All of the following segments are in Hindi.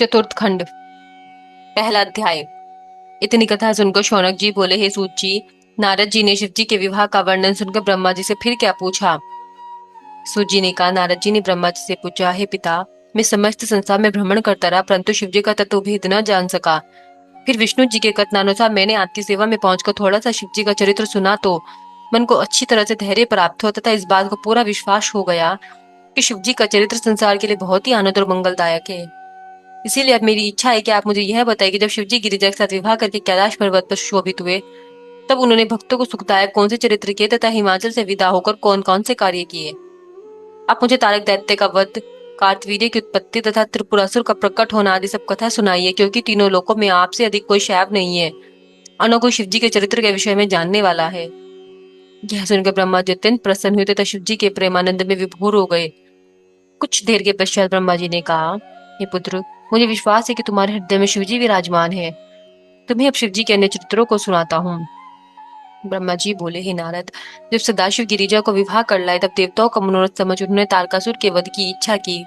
चतुर्थ खंड। पहला अध्याय। इतनी कथा सुनकर शौनक जी बोले, हे सूत जी, नारद जी ने शिव जी के विवाह का वर्णन सुनकर ब्रह्मा जी से फिर क्या पूछा? सूत जी ने कहा, नारद जी ने ब्रह्मा जी से पूछा, हे पिता, मैं समस्त संसार में भ्रमण करता रहा, परंतु शिव जी का तत्व भेद न जान सका। फिर विष्णु जी के कथनानुसार मैंने आपकी सेवा में पहुंचकर थोड़ा सा शिव जी का चरित्र सुना तो मन को अच्छी तरह से धैर्य प्राप्त हुआ तथा इस बात को पूरा विश्वास हो गया कि शिव जी का चरित्र संसार के लिए बहुत ही आनंद और मंगलदायक है। इसीलिए अब मेरी इच्छा है कि आप मुझे यह बताइए कि जब शिवजी गिरिजा के साथ विवाह करके कैलाश पर्वत पर शोभित हुए, तब उन्होंने भक्तों को सुखदायक कौन से चरित्र किए तथा हिमाचल से विदा होकर कौन कौन से कार्य किए। आप मुझे तारक दैत्य का वध, कार्तवीर्य की उत्पत्ति तथा त्रिपुरासुर का प्रकट होना आदि सब कथा सुनाइए, क्योंकि तीनों लोकों में आपसे अधिक कोई शैव नहीं है और न कोई शिवजी के चरित्र के विषय में जानने वाला है। यह सुनकर ब्रह्मा जी अत्यंत प्रसन्न हुए तथा शिवजी के प्रेमानंद में विभोर हो गए। कुछ देर के पश्चात ब्रह्मा जी ने कहा, हे पुत्र, मुझे विश्वास है कि तुम्हारे हृदय में शिवजी विराजमान है। तुम्हें अब शिवजी के अन्य चरित्रों को सुनाता हूँ। ब्रह्मा जी बोले, हे नारद, जब सदाशिव गिरिजा को विवाह कर लाए तब देवताओं का मनोरथ समझ उन्होंने तारकासुर के वध की इच्छा की।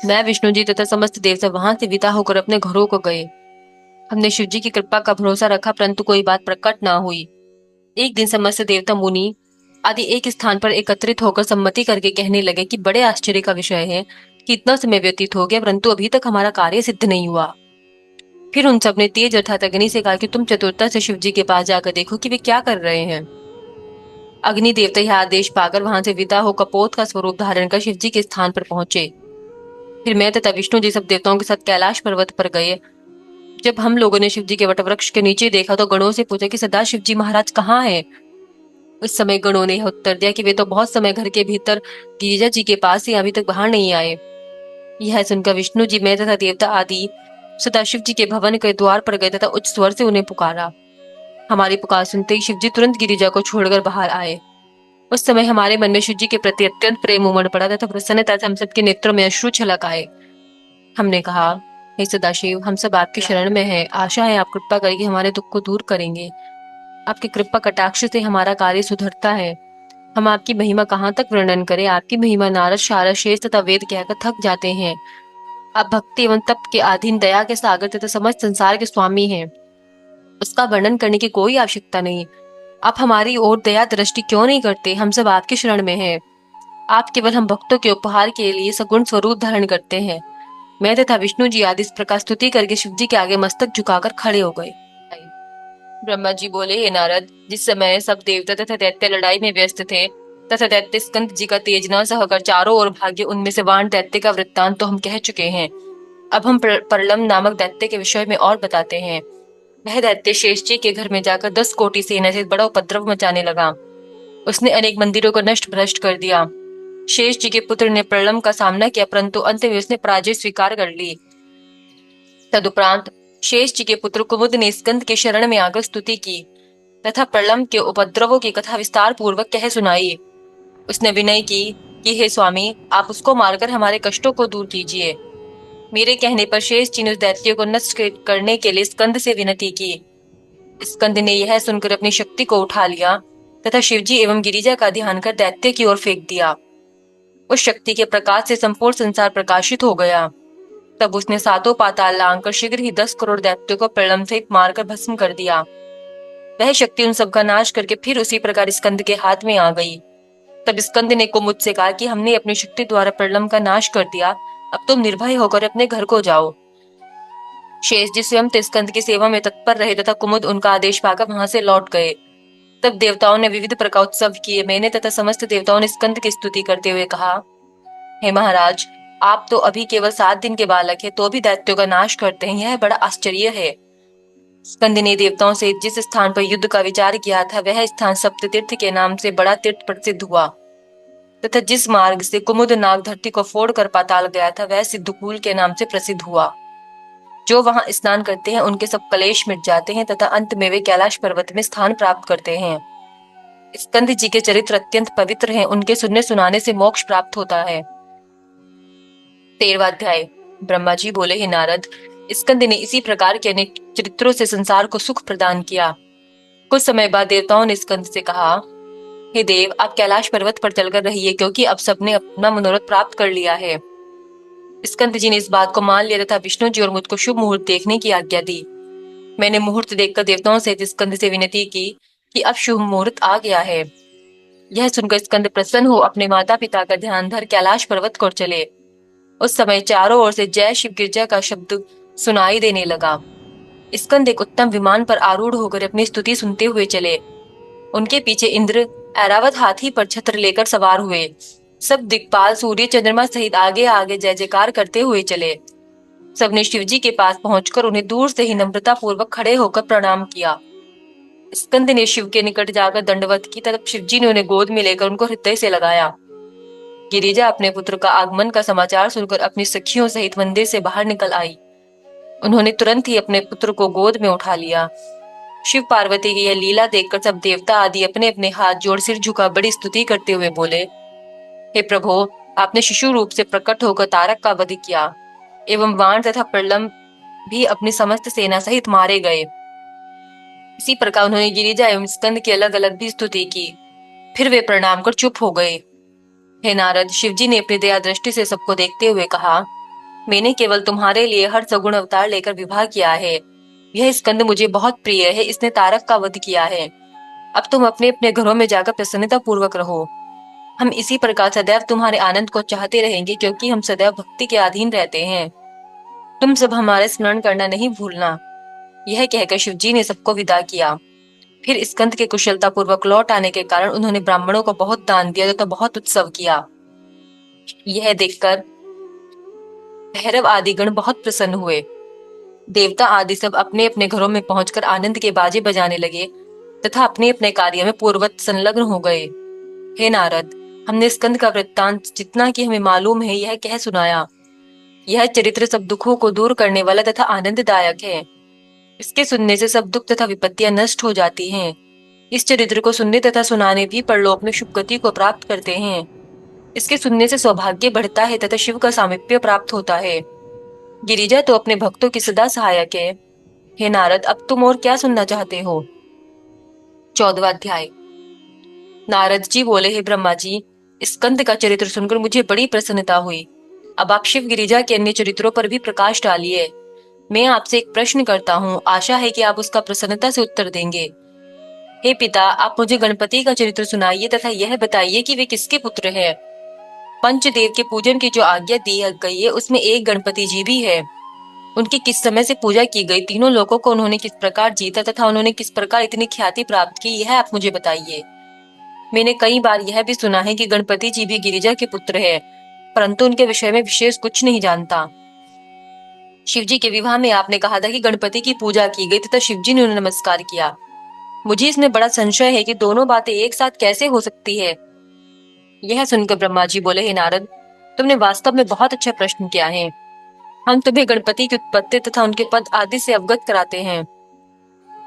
मैं, विष्णु जी तथा समस्त देवता वहां से विदा होकर अपने घरों को गए। हमने शिवजी की कृपा का भरोसा रखा, परंतु कोई बात प्रकट न हुई। एक दिन समस्त देवता मुनि आदि एक स्थान पर एकत्रित होकर सम्मति करके कहने लगे कि बड़े आश्चर्य का विषय है कि इतना समय व्यतीत हो गया परंतु अभी तक हमारा कार्य सिद्ध नहीं हुआ। फिर उन सब ने तेज अर्थात अग्नि से कहा कि तुम चतुरता से शिव जी के पास जाकर देखो कि वे क्या कर रहे हैं। अग्नि देवता यह आदेश पाकर वहां से विदा हो कपोत का स्वरूप धारण कर शिव जी के स्थान पर पहुंचे। फिर मैं तथा विष्णु जी सब देवताओं के साथ कैलाश पर्वत पर गए। जब हम लोगों ने शिव जी के वटवृक्ष के नीचे देखा तो गणों से पूछा कि सदा शिव जी महाराज कहाँ है। उस समय गणों ने यह उत्तर दिया कि वे तो बहुत समय घर के भीतर गिरिजा जी के पास ही अभी तक बाहर नहीं आए। यह सुनकर विष्णु जी, मैं तथा देवता आदि सदाशिव जी के भवन के द्वार पर गए तथा उच्च स्वर से उन्हें पुकारा। हमारी पुकार सुनते ही शिव जी तुरंत गिरिजा को छोड़कर बाहर आए। उस समय हमारे मन में शिव जी के प्रति अत्यंत प्रेम उमड़ पड़ा तथा प्रसन्नता से हम सबके नेत्रों में अश्रु छलक आए। हमने कहा, हे सदाशिव, हम सब आपकी शरण में हैं। आशा है आप कृपा करके हमारे दुख को दूर करेंगे। आपकी कृपा कटाक्ष से हमारा कार्य सुधरता है। हम आपकी महिमा कहाँ तक वर्णन करें। आपकी महिमा नारद, शारद, शेष तथा वेद कहकर थक जाते हैं। आप भक्ति एवं तप के अधीन दया के सागर तथा समस्त संसार के स्वामी हैं। उसका वर्णन करने की कोई आवश्यकता नहीं। आप हमारी ओर दया दृष्टि क्यों नहीं करते? हम सब आपकी शरण में हैं। आप केवल हम भक्तों के उपहार के लिए सगुण स्वरूप धारण करते हैं। मैं तथा विष्णु जी आदि इस प्रकार स्तुति करके शिव जी के आगे मस्तक झुकाकर खड़े हो गए। ब्रह्मा जी बोले, हे नारद, जिस समय सब देवता तथा दैत्य लड़ाई में व्यस्त थे तथा दैत्य स्कंद जी का तेज न सहकर चारों ओर भागे, उनमें से वाण दैत्य का वृत्तांत तो हम कह चुके हैं। अब हम प्रलम नामक दैत्य के विषय में और बताते हैं। वह दैत्य शेष जी के घर में जाकर 10 कोटि सेना से बड़ा उपद्रव मचाने लगा। उसने अनेक मंदिरों को नष्ट भ्रष्ट कर दिया। शेष जी के पुत्र ने प्रलम का सामना किया, परंतु अंत में उसने पराजय स्वीकार कर ली। तदुपरांत शेष जी के पुत्र कुमुद ने स्कंद के शरण में आकर स्तुति की तथा प्रलम के उपद्रवों की कथा विस्तार पूर्वक कह सुनाई। उसने विनय की कि हे स्वामी, आप उसको मारकर हमारे कष्टों को दूर कीजिए। मेरे कहने पर शेष जी ने उस दैत्य को नष्ट करने के लिए स्कंद से विनती की। स्कंद ने यह सुनकर अपनी शक्ति को उठा लिया तथा शिवजी एवं गिरिजा का ध्यान कर दैत्य की ओर फेंक दिया। उस शक्ति के प्रकाश से संपूर्ण संसार प्रकाशित हो गया। तब उसने सातों पाताल लांघकर शीघ्र ही 10 करोड़ दैत्यों को प्रलम से मारकर भस्म कर दिया। वह शक्ति उन सबका नाश करके फिर उसी प्रकार स्कंद के हाथ में आ गई। तब स्कंद ने कुमुद से कहा कि हमने अपनी शक्ति द्वारा प्रलम का नाश कर दिया, अब तुम निर्भय होकर अपने घर को जाओ। शेष जी स्वयं स्कंद की सेवा में तत्पर रहे तथा कुमुद उनका आदेश पाकर वहां से लौट गए। तब देवताओं ने विविध प्रकार उत्सव किए। मैंने तथा समस्त देवताओं ने स्कंद की स्तुति करते हुए कहा, हे महाराज, आप तो अभी केवल 7 दिन के बालक है तो भी दैत्यों का नाश करते हैं, यह बड़ा आश्चर्य है। स्कंद ने देवताओं से जिस स्थान पर युद्ध का विचार किया था वह स्थान सप्त तीर्थ के नाम से बड़ा तीर्थ प्रसिद्ध हुआ तथा जिस मार्ग से कुमुद नाग धरती को फोड़कर पाताल गया था वह सिद्धकूल के नाम से प्रसिद्ध हुआ। जो वहां स्नान करते हैं उनके सब कलेश मिट जाते हैं तथा अंत में वे कैलाश पर्वत में स्थान प्राप्त करते हैं। स्कंद जी के चरित्र अत्यंत पवित्र हैं, उनके सुनने सुनाने से मोक्ष प्राप्त होता है। 13वां अध्याय। ब्रह्मा जी बोले, हे नारद, स्कंद ने इसी प्रकार के अनेक चरित्रों से संसार को सुख प्रदान किया। कुछ समय बाद देवताओं ने स्कंद से कहा, हे देव, आप कैलाश पर्वत पर चलकर रहिए, क्योंकि अब सबने अपना मनोरथ प्राप्त कर लिया है। स्कंद जी ने इस बात को मान लिया तथा विष्णु जी और मुझको शुभ मुहूर्त देखने की आज्ञा दी। मैंने मुहूर्त देखकर देवताओं से स्कंद से विनती की कि अब शुभ मुहूर्त आ गया है। यह सुनकर स्कंद प्रसन्न हो अपने माता पिता का ध्यान धर कैलाश पर्वत को चले। उस समय चारों ओर से जय शिव गिरजा का शब्द सुनाई देने लगा। स्कंद एक उत्तम विमान पर आरूढ़ होकर अपनी स्तुति सुनते हुए चले। उनके पीछे इंद्र ऐरावत हाथी पर छत्र लेकर सवार हुए। सब दिक्पाल सूर्य चंद्रमा सहित आगे आगे जय जयकार करते हुए चले। सबने शिवजी के पास पहुंचकर उन्हें दूर से ही नम्रता पूर्वक खड़े होकर प्रणाम किया। स्कंद ने शिव के निकट जाकर दंडवत की, तब शिवजी ने उन्हें गोद में लेकर उनको हृदय से लगाया। गिरिजा अपने पुत्र का आगमन का समाचार सुनकर अपनी सखियों सहित मंदिर से बाहर निकल आई। उन्होंने तुरंत ही अपने पुत्र को गोद में उठा लिया। शिव पार्वती की यह लीला देखकर सब देवता आदि अपने अपने हाथ जोड़ सिर झुका बड़ी स्तुति करते हुए बोले, हे प्रभु, आपने शिशु रूप से प्रकट होकर तारक का वध किया एवं वाण तथा प्रलंब भी अपनी समस्त सेना सहित मारे गए। इसी प्रकार उन्होंने गिरिजा एवं स्कंद की अलग अलग भी स्तुति की। फिर वे प्रणाम कर चुप हो गए। हे नारद, शिवजी ने अपनी दया दृष्टि से सबको देखते हुए कहा, मैंने केवल तुम्हारे लिए हर सगुण अवतार लेकर विवाह किया है। यह स्कंद मुझे बहुत प्रिय है, इसने तारक का वध किया है। अब तुम अपने अपने घरों में जाकर प्रसन्नता पूर्वक रहो। हम इसी प्रकार सदैव तुम्हारे आनंद को चाहते रहेंगे, क्योंकि हम सदैव भक्ति के अधीन रहते हैं। तुम सब हमारे स्मरण करना नहीं भूलना। यह कहकर शिवजी ने सबको विदा किया। फिर स्कंद के कुशलता पूर्वक लौट आने के कारण उन्होंने ब्राह्मणों को बहुत दान दिया तथा बहुत उत्सव किया। यह देखकर भैरव आदि गण बहुत प्रसन्न हुए। देवता आदि सब अपने अपने घरों में पहुंचकर आनंद के बाजे बजाने लगे तथा अपने अपने कार्य में पूर्ववत संलग्न हो गए। हे नारद, हमने स्कंद का वृत्तांत जितना कि हमें मालूम है यह कह सुनाया। यह चरित्र सब दुखों को दूर करने वाला तथा आनंददायक है। इसके सुनने से सब दुख तथा विपत्तियां नष्ट हो जाती हैं। इस चरित्र को सुनने तथा सुनाने भी परलोक में शुभ गति को प्राप्त करते हैं। इसके सुनने से सौभाग्य बढ़ता है तथा शिव का सामीप्य प्राप्त होता है। गिरिजा तो अपने भक्तों की सदा सहायक है। हे नारद, अब तुम और क्या सुनना चाहते हो? 14वां अध्याय। नारद जी बोले, हे ब्रह्मा जी, स्कंद का चरित्र सुनकर मुझे बड़ी प्रसन्नता हुई। अब आप शिव गिरिजा के अन्य चरित्रों पर भी प्रकाश डालिए। मैं आपसे एक प्रश्न करता हूँ, आशा है कि आप उसका प्रसन्नता से उत्तर देंगे। हे पिता, आप मुझे गणपति का चरित्र सुनाइए तथा यह बताइए कि वे किसके पुत्र हैं। पंचदेव के पूजन की जो आज्ञा दी गई है उसमें एक गणपति जी भी है। उनकी किस समय से पूजा की गई, तीनों लोगों को उन्होंने किस प्रकार जीता तथा उन्होंने किस प्रकार इतनी ख्याति प्राप्त की, यह आप मुझे बताइए। मैंने कई बार यह भी सुना है कि गणपति जी भी गिरिजा के पुत्र है, परंतु उनके विषय में विशेष कुछ नहीं जानता। शिवजी के विवाह में आपने कहा था कि गणपति की पूजा की गई तथा शिवजी ने उन्हें नमस्कार किया। मुझे इसमें बड़ा संशय है कि दोनों बातें एक साथ कैसे हो सकती है। यह सुनकर ब्रह्मा जी बोले, हे नारद, तुमने वास्तव में बहुत अच्छा प्रश्न किया है। हम तुम्हें गणपति की उत्पत्ति तथा उनके पद आदि से अवगत कराते हैं।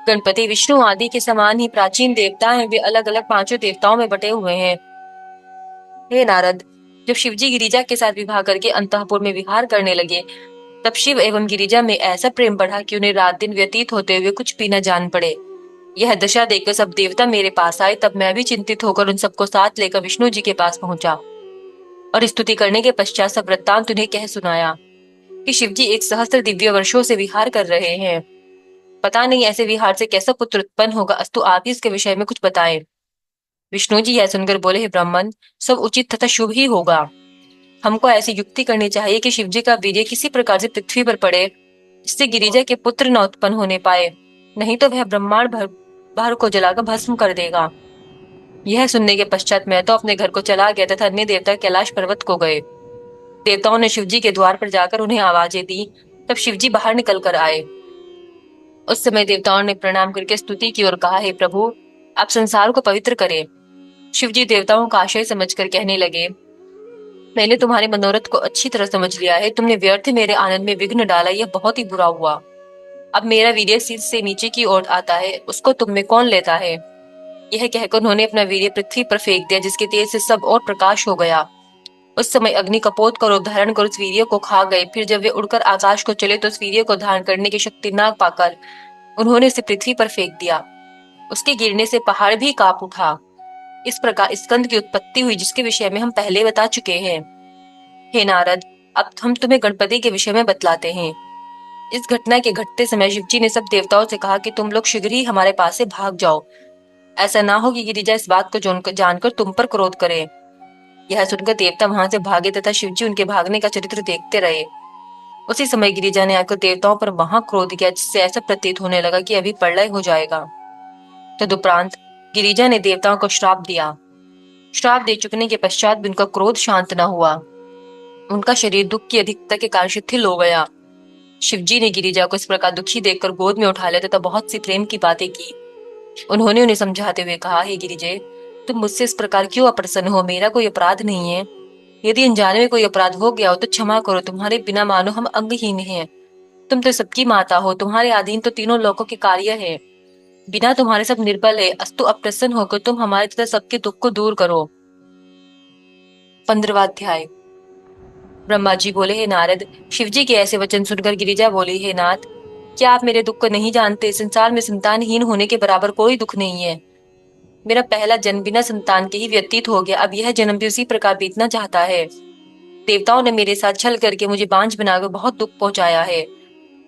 गणपति विष्णु आदि के समान ही प्राचीन देवता हैं। वे अलग अलग पांचों देवताओं में बटे हुए हैं। हे नारद, जब शिवजी गिरिजा के साथ विवाह करके अंतःपुर में विहार करने लगे, तब शिव एवं गिरिजा में ऐसा प्रेम बढ़ा कि उन्हें रात दिन व्यतीत होते हुए कुछ भी न जान पड़े। यह दशा देखकर सब देवता मेरे पास आए। तब मैं भी चिंतित होकर उन सबको साथ लेकर विष्णु जी के पास पहुंचा और स्तुति करने के पश्चात सब वृत्तांत उन्हें कह सुनाया कि शिवजी 1 सहस्त्र दिव्य वर्षों से विहार कर रहे हैं। पता नहीं ऐसे विहार से कैसा पुत्र उत्पन्न होगा, अस्तु आप ही इसके विषय में कुछ बताएं। विष्णु जी यह सुनकर बोले, हे ब्राह्मण, सब उचित तथा शुभ ही होगा। हमको ऐसी युक्ति करनी चाहिए कि शिवजी का वीर्य किसी प्रकार से पृथ्वी पर पड़े, जिससे गिरिजा के पुत्र न उत्पन्न होने पाए, नहीं तो वह ब्रह्मांड भर को जलाकर भस्म कर देगा। यह सुनने के पश्चात मैं तो अपने घर को चला गया तथा अन्य देवता कैलाश पर्वत को गए। देवताओं ने शिवजी के द्वार पर जाकर उन्हें आवाजें दी। तब शिवजी बाहर निकल कर आए। उस समय देवताओं ने प्रणाम करके स्तुति की और कहा, हे प्रभु, आप संसार को पवित्र करें। शिवजी देवताओं का आशय समझकर कहने लगे, मैंने तुम्हारे मनोरथ को अच्छी तरह समझ लिया है। तुमने व्यर्थ मेरे आनंद में विघ्न डाला, यह बहुत ही बुरा हुआ। अब मेरा वीर्य सिर से नीचे की ओर आता है, उसको तुम में कौन लेता है। यह कहकर उन्होंने अपना वीर्य पृथ्वी पर फेंक दिया, जिसके तेज से सब और प्रकाश हो गया। उस समय अग्नि कपोत का रूप धारण कर उस वीर्य को खा गए। फिर जब वे उड़कर आकाश को चले तो उस वीर्य को धारण करने की शक्ति ना पाकर उन्होंने उसे पृथ्वी पर फेंक दिया। उसके गिरने से पहाड़ भी कांप उठा। इस प्रकार स्कंद की उत्पत्ति हुई, जिसके विषय में हम पहले बता चुके हैं। हे नारद, अब हम तुम्हें गणपति के विषय में बतलाते हैं। इस घटना के घटते समय शिवजी ने सब देवताओं से कहा कि तुम लोग शीघ्र ही हमारे पास से भाग जाओ। ऐसा ना हो कि गिरिजा इस बात को जानकर तुम पर क्रोध करे। यह सुनकर देवता वहां से भागे तथा शिवजी उनके भागने का चरित्र देखते रहे। उसी समय गिरिजा ने आकर देवताओं पर महा क्रोध किया, जिससे ऐसा प्रतीत होने लगा कि अभी प्रलय हो जाएगा। तदुपरांत गिरिजा ने देवताओं को श्राप दिया। श्राप दे चुकने के पश्चात भी उनका क्रोध शांत न हुआ। उनका शरीर दुख की अधिकता के कारण शिथिल हो गया। शिवजी ने गिरिजा को इस प्रकार दुखी देखकर गोद में उठा लिया तथा बहुत सी प्रेम की बातें की। उन्होंने उन्हें समझाते हुए कहा, हे गिरिजे, तुम मुझसे इस प्रकार क्यों अप्रसन्न हो? मेरा कोई अपराध नहीं है। यदि अनजाने में कोई अपराध हो गया हो तो क्षमा करो। तुम्हारे बिना मानो हम अंगहीन हैं। तुम तो सबकी माता हो, तुम्हारे अधीन तो तीनों लोकों के कार्य है। बिना तुम्हारे सब निर्बल है, अस्तु अप्रसन्न होकर तुम हमारे तथा सबके दुख को दूर करो। 15वां अध्याय। ब्रह्मा जी बोले, हे नारद, शिवजी के ऐसे वचन सुनकर गिरिजा बोली, हे नाथ, क्या आप मेरे दुख को नहीं जानते? संसार में संतानहीन होने के बराबर कोई दुख नहीं है। मेरा पहला जन्म बिना संतान के ही व्यतीत हो गया, अब यह जन्म भी उसी प्रकार बीतना चाहता है। देवताओं ने मेरे साथ छल करके मुझे बांझ बनाकर बहुत दुख पहुंचाया है।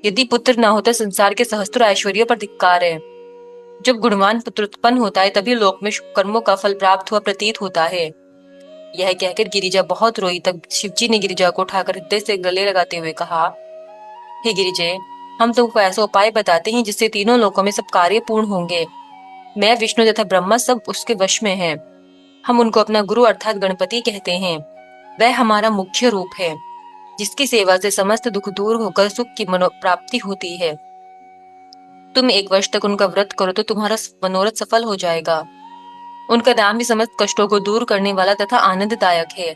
यदि पुत्र न होता संसार के सहस्त्र ऐश्वर्यों पर धिक्कार है। जब गुणवान पुत्र उत्पन्न होता है तभी लोक में शुभ कर्मों का फल प्राप्त हुआ प्रतीत होता है। यह कहकर गिरिजा बहुत रोई। तब शिवजी ने गिरिजा को उठाकर हृदय से गले लगाते हुए कहा, हे गिरिजे, हम तुमको ऐसा उपाय बताते हैं जिससे तीनों लोकों में सब कार्य पूर्ण होंगे। मैं, विष्णु तथा ब्रह्मा सब उसके वश में हैं। हम उनको अपना गुरु अर्थात गणपति कहते हैं। वह हमारा मुख्य रूप है, जिसकी सेवा से समस्त दुख दूर होकर सुख की प्राप्ति होती है। तुम 1 वर्ष तक उनका व्रत करो तो तुम्हारा मनोरथ सफल हो जाएगा। उनका नाम भी समस्त कष्टों को दूर करने वाला तथा आनंददायक है।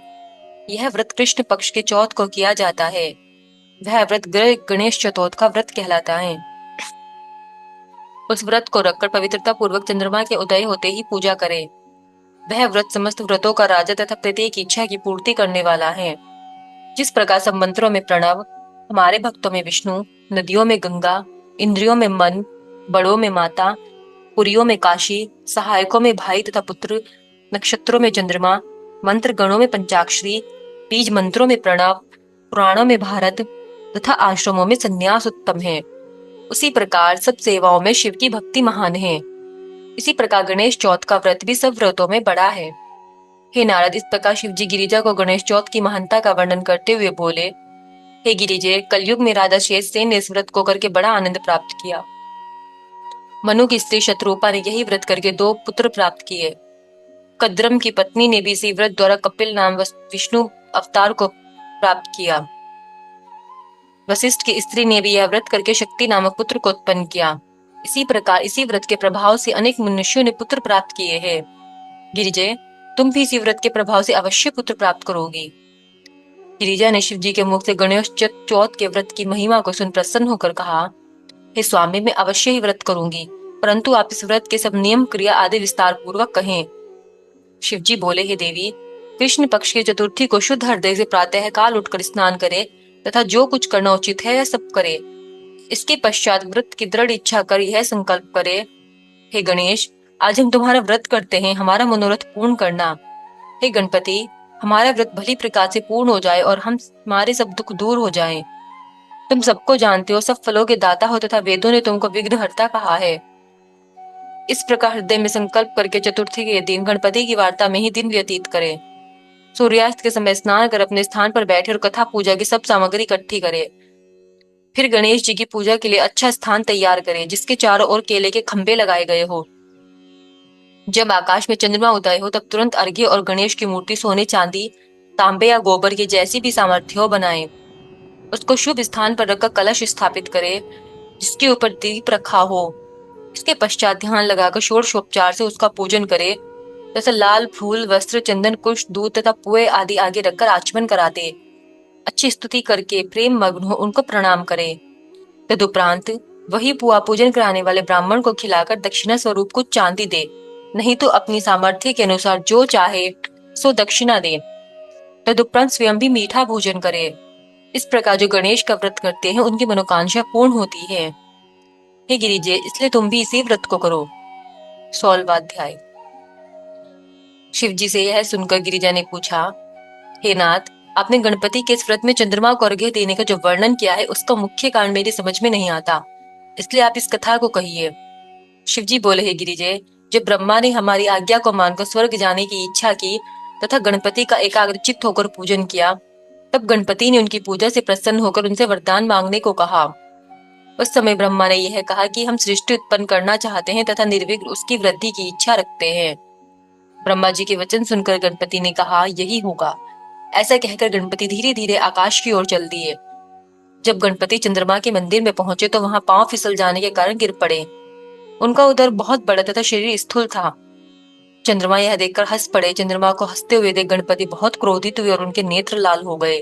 यह व्रत कृष्ण पक्ष के चौथ को किया जाता है। वह व्रत गणेश चतुर्थ का व्रत कहलाता है। उस व्रत को रखकर पवित्रता पूर्वक चंद्रमा के उदय होते ही पूजा करें। वह व्रत समस्त व्रतों का राजा तथा प्रत्येक इच्छा की पूर्ति करने वाला है। जिस प्रकार सब मंत्रों में प्रणव, हमारे भक्तों में विष्णु, नदियों में गंगा, इंद्रियों में मन, बड़ों में माता, पुरियों में काशी, सहायकों में भाई तथा पुत्र, नक्षत्रों में चंद्रमा, मंत्र गणों में पंचाक्षरी, बीज मंत्रों में प्रणव, पुराणों में भारत तथा आश्रमों में संन्यास उत्तम है, उसी प्रकार सब सेवाओं में शिव की भक्ति महान है। इसी प्रकार गणेश चौथ का व्रत भी सब व्रतों में बड़ा है। हे नारद, इस प्रकार शिवजी गिरिजा को गणेश चौथ की महानता का वर्णन करते हुए बोले, हे गिरिजे, कलयुग में राजा शेषसेन ने इस व्रत को करके बड़ा आनंद प्राप्त किया। मनु की स्त्री शत्रुपा ने यही व्रत करके 2 पुत्र प्राप्त किए। कद्रम की पत्नी ने भी इसी व्रत द्वारा कपिल नाम विष्णु अवतार को प्राप्त किया। वशिष्ठ की स्त्री ने भी यह व्रत करके शक्ति नामक पुत्र को उत्पन्न किया। इसी प्रकार इसी व्रत के प्रभाव से अनेक मनुष्यों ने पुत्र प्राप्त किए हैं। गिरिजे, तुम भी इसी व्रत के प्रभाव से अवश्य पुत्र प्राप्त करोगी। गिरिजा ने शिवजी के मुख से गणेश चौथ के व्रत की महिमा को सुन प्रसन्न होकर कहा, हे स्वामी, मैं अवश्य ही व्रत करूंगी, परंतु आप इस व्रत के सब नियम क्रिया आदि विस्तार पूर्वक कहें। शिवजी बोले, हे देवी, कृष्ण पक्ष की चतुर्थी को शुद्ध हृदय से प्रातः काल उठकर स्नान करे तथा जो कुछ करना उचित है वह सब करे। इसके पश्चात व्रत की दृढ़ इच्छा कर यह संकल्प करे, हे गणेश, आज हम तुम्हारा व्रत करते हैं, हमारा मनोरथ पूर्ण करना। हे गणपति, हमारा व्रत भली प्रकार से पूर्ण हो जाए और हमारे सब दुख दूर हो जाएं। तुम सबको जानते हो, सब फलों के दाता हो तथा वेदों ने तुमको विघ्नहर्ता कहा है। इस प्रकार हृदय में संकल्प करके चतुर्थी के दिन गणपति की वार्ता में ही दिन व्यतीत करे। सूर्यास्त के समय स्नान कर अपने स्थान पर बैठे और कथा पूजा की सब सामग्री इकट्ठी करे। फिर गणेश जी की पूजा के लिए अच्छा स्थान तैयार करे, जिसके चारों ओर केले के खंभे लगाए गए हो। जब आकाश में चंद्रमा उदय हो तब तुरंत अर्घ्य और गणेश की मूर्ति सोने, चांदी, तांबे या गोबर की जैसी भी सामर्थ्य हो बनाए। उसको शुभ स्थान पर रखकर कलश स्थापित करे, जिसके ऊपर दीप रखा हो। इसके पश्चात ध्यान लगाकर षोडशोपचार से उसका पूजन करे तथा लाल फूल, वस्त्र, चंदन, कुश, दूध तथा पुए आदि आगे रखकर आचमन कराते अच्छी स्तुति करके प्रेम मग्न हो उनको प्रणाम करे। तदुपरांत वही पुआ पूजन कराने वाले ब्राह्मण को खिलाकर दक्षिणा स्वरूप कुछ चांदी दे, नहीं तो अपनी सामर्थ्य के अनुसार जो चाहे सो दक्षिणा दे। तदुपरांत स्वयं भी मीठा भोजन करे। इस प्रकार जो गणेश का व्रत करते हैं उनकी मनोकांक्षा पूर्ण होती है। हे गिरिजे, इसलिए तुम भी इसी व्रत को करो। 16वां अध्याय। शिवजी से यह सुनकर गिरिजा ने पूछा, हे नाथ, आपने गणपति के इस व्रत में चंद्रमा को अर्घ्य देने का जो वर्णन किया है उसका मुख्य कारण मेरी समझ में नहीं आता, इसलिए आप इस कथा को कहिए। शिवजी बोले, हे गिरिजय, जब ब्रह्मा ने हमारी आज्ञा को मानकर स्वर्ग जाने की इच्छा की तथा गणपति का एकाग्रचित्त होकर पूजन किया, तब गणपति ने उनकी पूजा से प्रसन्न होकर उनसे वरदान मांगने को कहा। उस समय ब्रह्मा ने यह कहा कि हम सृष्टि उत्पन्न करना चाहते हैं तथा निर्विघ्न उसकी वृद्धि की इच्छा रखते हैं। ब्रह्मा जी के वचन सुनकर गणपति ने कहा, यही होगा। ऐसा कहकर गणपति धीरे धीरे आकाश की ओर चल दिए। जब गणपति चंद्रमा के मंदिर में पहुंचे तो वहां पांव फिसल जाने के कारण गिर पड़े। उनका उदर बहुत बड़ा तथा शरीर स्थूल था। चंद्रमा यह देखकर हंस पड़े। चंद्रमा को हंसते हुए देख गणपति बहुत क्रोधित हुए और उनके नेत्र लाल हो गए।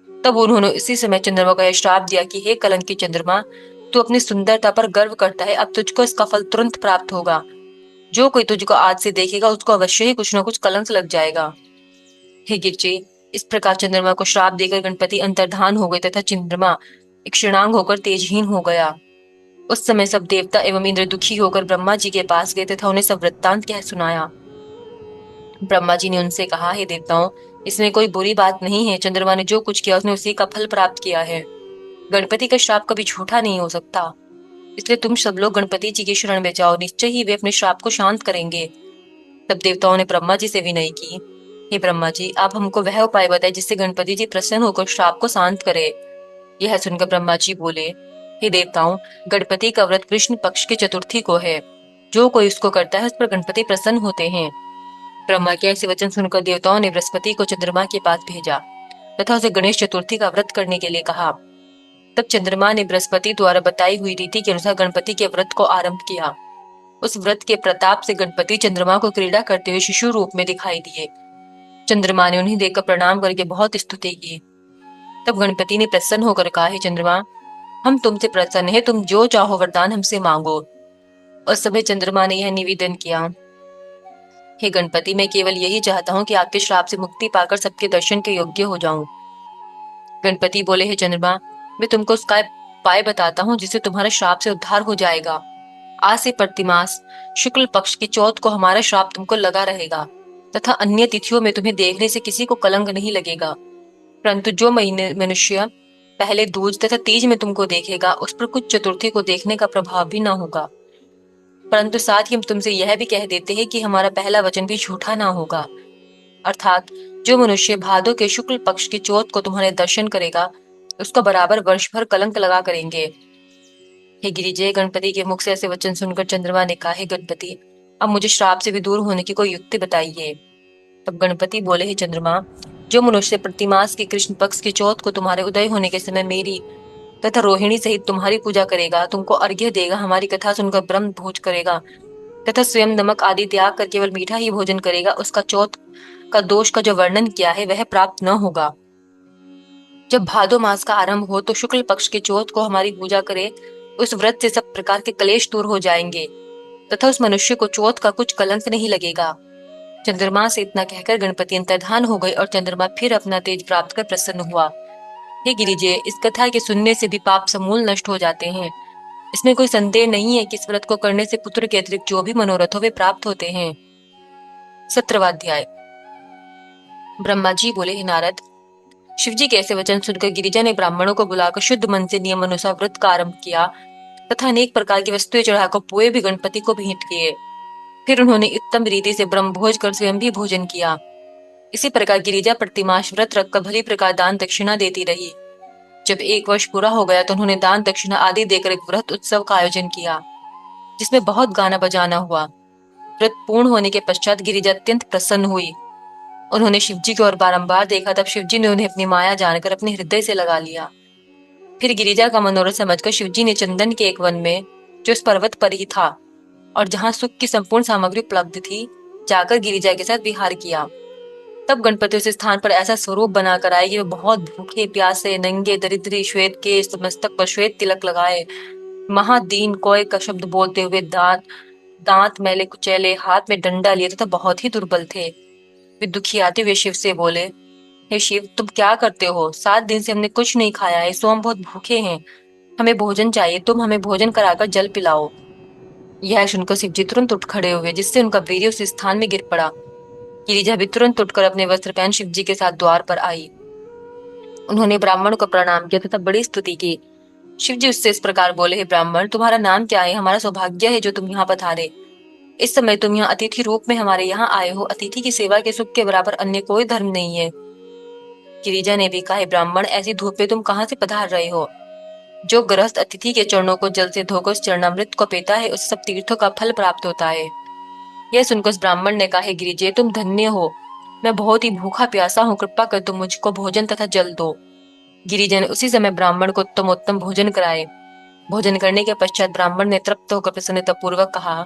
तब उन्होंने इसी समय चंद्रमा को यह श्राप दिया कि हे कलंकी चंद्रमा, तू अपनी सुंदरता पर गर्व करता है, अब तुझको इसका फल तुरंत प्राप्त होगा। जो कोई तुझको आज से देखेगा उसको अवश्य ही कुछ न कुछ कलंक लग जाएगा। हे गिरजे, इस प्रकार चंद्रमा को श्राप देकर गणपति अंतर्धान हो गए तथा चंद्रमा एक क्षणांग होकर तेजहीन हो गया। उस समय सब देवता एवं इंद्र दुखी होकर ब्रह्मा जी के पास गए तथा उन्हें सब वृत्तांत कह सुनाया। ब्रह्मा जी ने उनसे कहा, हे देवताओं, इसमें कोई बुरी बात नहीं है। चंद्रमा ने जो कुछ किया उसने उसी का फल प्राप्त किया है। गणपति का श्राप कभी झूठा नहीं हो सकता, इसलिए तुम सब लोग गणपति जी की शरण में जाओ, निश्चय ही वे अपने श्राप को शांत करेंगे। तब देवताओं ने ब्रह्मा जी से विनय की, हे ब्रह्मा जी, आप हमको वह उपाय बताए जिससे गणपति जी प्रसन्न होकर श्राप को शांत करे। यह सुनकर ब्रह्मा जी बोले, हे देवताओं, गणपति का व्रत कृष्ण पक्ष की चतुर्थी को है। जो कोई उसको करता है उस पर गणपति प्रसन्न होते हैं। ब्रह्मा के ऐसे वचन सुनकर देवताओं ने बृहस्पति को चंद्रमा के पास भेजा तथा उसे गणेश चतुर्थी का व्रत करने के लिए कहा। तब चंद्रमा ने बृहस्पति द्वारा बताई हुई रीति के अनुसार गणपति के व्रत को आरंभ किया। उस व्रत के प्रताप से गणपति चंद्रमा को क्रीड़ा करते हुए शिशु रूप में दिखाई दिए। चंद्रमा ने उन्हें देखकर प्रणाम करके बहुत स्तुति की। तब गणपति ने प्रसन्न होकर कहा, हे चंद्रमा, हम तुमसे प्रसन्न हैं, तुम जो चाहो वरदान हमसे मांगो। उस समय चंद्रमा ने यह निवेदन किया, हे गणपति, मैं केवल यही चाहता हूँ कि आपके श्राप से मुक्ति पाकर सबके दर्शन के योग्य हो जाऊं। गणपति बोले, हे चंद्रमा, मैं तुमको उसका उपाय बताता हूँ जिससे तुम्हारे श्राप से उद्धार हो जाएगा। आज से प्रतिमास शुक्ल पक्ष की चौथ को हमारा श्राप तुमको लगा रहेगा तथा अन्य तिथियों में तुम्हें देखने से किसी को कलंक नहीं लगेगा। परंतु जो महीने मनुष्य पहले दूज तथा तीज में तुमको देखेगा उस पर कुछ चतुर्थी को देखने का प्रभाव भी न होगा। परंतु साथ ही हम तुमसे यह भी कह देते हैं कि हमारा पहला वचन भी झूठा ना होगा, अर्थात जो मनुष्य भादो के शुक्ल पक्ष की चौथ को तुम्हारे दर्शन करेगा उसका बराबर वर्ष भर कलंक लगा करेंगे। हे गिरिजय, गणपति के मुख से ऐसे वचन सुनकर चंद्रमा ने कहा, हे गणपति, अब मुझे श्राप से भी दूर होने की कोई युक्ति बताइए। तब गणपति बोले, हे चंद्रमा, जो मनुष्य प्रतिमास की कृष्ण पक्ष की चौथ को तुम्हारे उदय होने के समय मेरी तथा रोहिणी सहित तुम्हारी पूजा करेगा, तुमको अर्घ्य देगा, हमारी कथा सुनकर ब्रह्म भोज करेगा तथा स्वयं नमक आदि त्याग कर केवल मीठा ही भोजन करेगा, उसका चौथ का दोष का जो वर्णन किया है वह प्राप्त न होगा। जब भादो मास का आरंभ हो तो शुक्ल पक्ष के चौथ को हमारी पूजा करे, उस व्रत से सब प्रकार के क्लेश दूर हो जाएंगे तथा उस मनुष्य को चौथ का कुछ कलंक नहीं लगेगा। चंद्रमा से इतना कहकर गणपति अंतर्धान हो गए और चंद्रमा फिर अपना तेज प्राप्त कर प्रसन्न हुआ। हे गिरिजय, इस कथा के सुनने से भी पाप समूल नष्ट हो जाते हैं। इसमें कोई संदेह नहीं है कि इस व्रत को करने से पुत्र के अतिरिक्त जो भी मनोरथ हो वे प्राप्त होते हैं। 17वां अध्याय। ब्रह्मा जी बोले, हे नारद, शिवजी के ऐसे वचन सुनकर गिरिजा ने ब्राह्मणों को बुलाकर शुद्ध मन से नियम अनुसार व्रत का आरंभ किया तथा अनेक प्रकार की वस्तुएं चढ़ाकर पुए भी गणपति को भेंट किए। फिर उन्होंने उत्तम रीति से ब्रह्म भोज कर स्वयं भी भोजन किया। इसी प्रकार गिरिजा प्रतिमास व्रत रखकर भली प्रकार दान दक्षिणा देती रही। जब 1 वर्ष पूरा हो गया तो उन्होंने दान दक्षिणा आदि देकर एक व्रत उत्सव का आयोजन किया जिसमें बहुत गाना बजाना हुआ। व्रत पूर्ण होने के पश्चात गिरिजा अत्यंत प्रसन्न हुई। उन्होंने शिवजी की ओर बारंबार देखा, तब शिवजी ने उन्हें अपनी माया जानकर अपने हृदय से लगा लिया। फिर गिरिजा का मनोरथ समझकर शिवजी ने चंदन के एक वन में, जो इस पर्वत पर ही था और जहाँ सुख की संपूर्ण सामग्री उपलब्ध थी, जाकर गिरिजा के साथ विहार किया। तब गणपति उस स्थान पर ऐसा स्वरूप बनाकर आए कि वे बहुत भूखे प्यासे, नंगे, दरिद्री, श्वेत केश, मस्तक पर श्वेत तिलक लगाए, महादीन कोय का शब्द बोलते हुए, दांत दांत मैले कुचैले, हाथ में डंडा लिए तथा बहुत ही दुर्बल थे। वे दुखी आते हुए शिव से बोले, हे शिव, तुम क्या करते हो? 7 दिन से हमने कुछ नहीं खाया है, सो हम बहुत भूखे हैं, हमें भोजन चाहिए, तुम हमें भोजन कराकर जल पिलाओ। यह सुनकर शिव जी तुरंत उठ खड़े हुए, जिससे उनका वीर्य उस स्थान में गिर पड़ा। गिरिजा भी तुरंत उठकर अपने वस्त्र पहन शिव जी के साथ द्वार पर आई। उन्होंने ब्राह्मण को प्रणाम किया तथा बड़ी स्तुति की। शिव जी उससे इस प्रकार बोले, हे ब्राह्मण, तुम्हारा नाम क्या है? हमारा सौभाग्य है जो तुम यहाँ पधारे। इस समय तुम यहाँ अतिथि रूप में हमारे यहाँ आए हो। अतिथि की सेवा के सुख के बराबर अन्य कोई धर्म नहीं है। गिरिजा ने भी कहा, हे ब्राह्मण, ऐसी धूप में तुम कहाँ से पधार रहे हो? जो गृहस्थ अतिथि के चरणों को जल से धोकर उस चरणामृत को पीता है, उस सब तीर्थों का फल प्राप्त होता है। यह सुनकर उस ब्राह्मण ने कहा, हे गिरिजे, तुम धन्य हो। मैं बहुत ही भूखा प्यासा हूँ, कृपा कर तुम मुझको भोजन तथा जल दो। गिरिजा ने उसी समय ब्राह्मण को उत्तम भोजन कराए। भोजन करने के पश्चात ब्राह्मण ने तृप्त होकर प्रसन्नता पूर्वक कहा,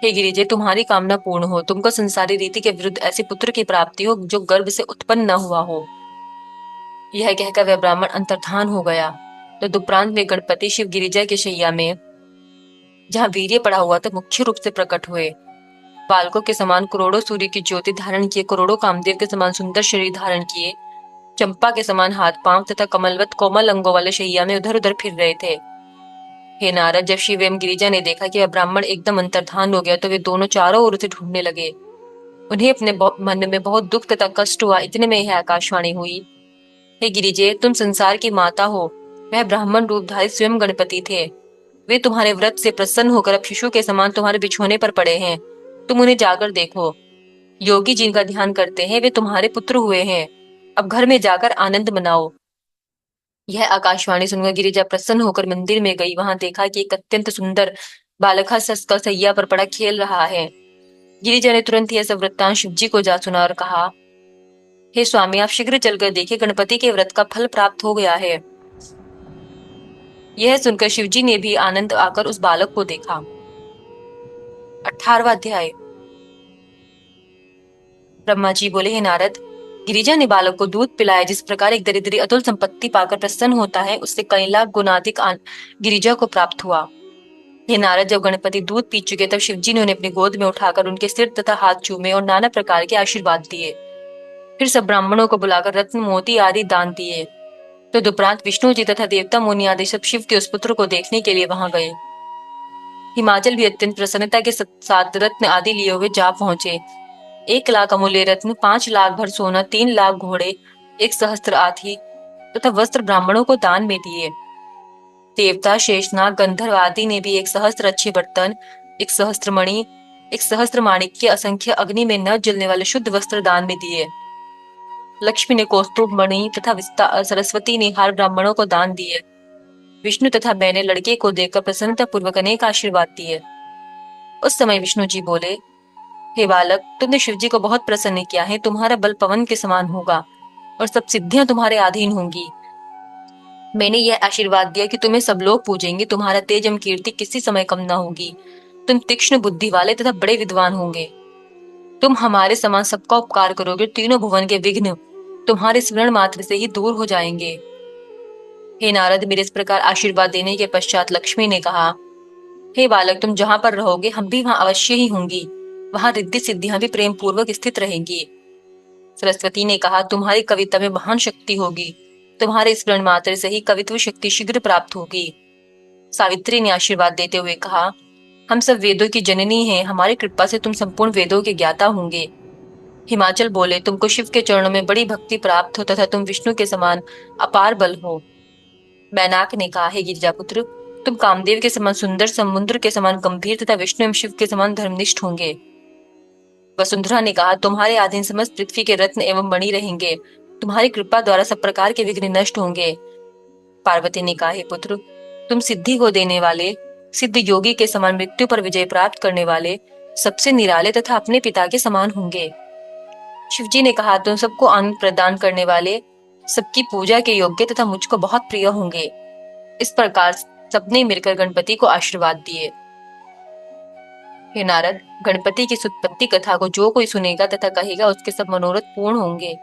हे गिरिजे, तुम्हारी कामना पूर्ण हो। तुमको संसारी रीति के विरुद्ध ऐसे पुत्र की प्राप्ति हो जो गर्भ से उत्पन्न न हुआ हो। यह कहकर वह ब्राह्मण अंतर्धान हो गया। तो दुप्रांत में गणपति शिव गिरिजा के शैया में, जहाँ वीर्य पड़ा हुआ था, मुख्य रूप से प्रकट हुए। बालकों के समान करोड़ों सूर्य की ज्योति धारण किए, करोड़ों कामदेव के समान सुंदर शरीर धारण किए, चंपा के समान हाथ पांव तथा कमलवत कोमल अंगों वाले शैया में उधर उधर फिर रहे थे। हे नारद, जब शिव एवं गिरिजा ने देखा कि वह ब्राह्मण एकदम अंतर्धान हो गया, तो वे दोनों चारों ओर से ढूंढने लगे। उन्हें अपने मन में बहुत दुख तथा कष्ट हुआ। इतने में यह आकाशवाणी हुई, हे गिरिजे, तुम संसार की माता हो। वह ब्राह्मण रूपधारी स्वयं गणपति थे। वे तुम्हारे व्रत से प्रसन्न होकर अब शिशु के समान तुम्हारे बिछोने पर पड़े हैं। तुम उन्हें जाकर देखो। योगी जिनका ध्यान करते हैं वे तुम्हारे पुत्र हुए हैं। अब घर में जाकर आनंद मनाओ। यह आकाशवाणी सुनकर गिरिजा प्रसन्न होकर मंदिर में गई। वहां देखा कि एक अत्यंत सुंदर बालक सस्कर सैया पर पड़ा खेल रहा है। गिरिजा ने तुरंत यह सब वृत्तांत शिव जी को जा सुना और कहा, हे स्वामी, आप शीघ्र चलकर देखिए, गणपति के व्रत का फल प्राप्त हो गया है। यह सुनकर शिवजी ने भी आनंद आकर उस बालक को देखा। 18वां अध्याय। ब्रह्मा जी बोले, हे नारद, गिरिजा ने बालक को दूध पिलाया। जिस प्रकार एक दरिद्री अतुल संपत्ति पाकर प्रसन्न होता है, उससे कई लाख गुना अधिक गिरिजा को प्राप्त हुआ। हे नारद, जब गणपति दूध पी चुके तब शिवजी ने उन्हें अपनी गोद में उठाकर उनके सिर तथा हाथ चूमे और नाना प्रकार के आशीर्वाद दिए। फिर सब ब्राह्मणों को बुलाकर रत्न मोती आदि दान दिए। तो दुपरांत विष्णु जी तथा देवता मुनि आदि सब शिव के उस पुत्र को देखने के लिए वहां गए। हिमाचल भी अत्यंत प्रसन्नता के साथ रत्न आदि लिए हुए जा पहुंचे। 1 लाख अमूल्य रत्न, 5 लाख भर सोना, 3 लाख घोड़े, 1 सहस्त्र हाथी तथा वस्त्र ब्राह्मणों को दान में दिए। देवता, शेषनाग, गंधर्व आदि ने भी 1 सहस्त्र अच्छे बर्तन, 1 सहस्त्र मणि, 1 सहस्त्र माणिक्य, असंख्य अग्नि में न जलने वाले शुद्ध वस्त्र दान में दिए। लक्ष्मी ने कौस्तुभ मणि तथा सरस्वती ने हार ब्राह्मणों को दान दिए। विष्णु तथा मैंने लड़के को देखकर प्रसन्नता पूर्वक अनेक आशीर्वाद दिए। उस समय विष्णु जी बोले, हे बालक, तुमने शिव जी को बहुत प्रसन्न किया है। तुम्हारा बल पवन के समान होगा और सब सिद्धियां तुम्हारे अधीन होंगी। मैंने यह आशीर्वाद दिया कि तुम्हें सब लोग पूजेंगे। तुम्हारा तेज एवं कीर्ति किसी समय कम न होगी। तुम तीक्ष्ण बुद्धि वाले तथा बड़े विद्वान होंगे। तुम हमारे समान सबका उपकार करोगे। तीनों भुवन के विघ्न तुम्हारे स्मरण मात्र से ही दूर हो जाएंगे। हे नारद, मेरे इस प्रकार आशीर्वाद देने के पश्चात लक्ष्मी ने कहा, हे बालक, तुम जहां पर रहोगे हम भी वहां अवश्य ही होंगी। वहां रिद्धि सिद्धियां भी प्रेम पूर्वक स्थित रहेंगी। सरस्वती ने कहा, तुम्हारी कविता में महान शक्ति होगी। तुम्हारे स्मरण मात्र से ही कवित्व शक्ति शीघ्र प्राप्त होगी। सावित्री ने आशीर्वाद देते हुए कहा, हम सब वेदों की जननी हैं। हमारी कृपा से तुम संपूर्ण वेदों के ज्ञाता होंगे। हिमाचल बोले, तुमको शिव के चरणों में बड़ी भक्ति प्राप्त हो तथा तुम विष्णु के समान अपार बल हो। मैनाक ने कहा, हे गिरिजापुत्र, तुम कामदेव के समान सुंदर, समुद्र के समान गंभीर तथा विष्णु एवं शिव के समान धर्मनिष्ठ होंगे। वसुंधरा ने कहा, तुम्हारे अधीन समस्त पृथ्वी के रत्न एवं मणि रहेंगे। तुम्हारी कृपा द्वारा सब प्रकार के विघ्न नष्ट होंगे। पार्वती ने कहा, हे पुत्र, तुम सिद्धि को देने वाले, सिद्ध योगी के समान मृत्यु पर विजय प्राप्त करने वाले, सबसे निराले तथा अपने पिता के समान होंगे। शिवजी ने कहा, तुम सबको आनंद प्रदान करने वाले, सबकी पूजा के योग्य तथा मुझको बहुत प्रिय होंगे। इस प्रकार सबने मिलकर गणपति को आशीर्वाद दिए। हे नारद, गणपति की उत्पत्ति कथा को जो कोई सुनेगा तथा कहेगा, उसके सब मनोरथ पूर्ण होंगे।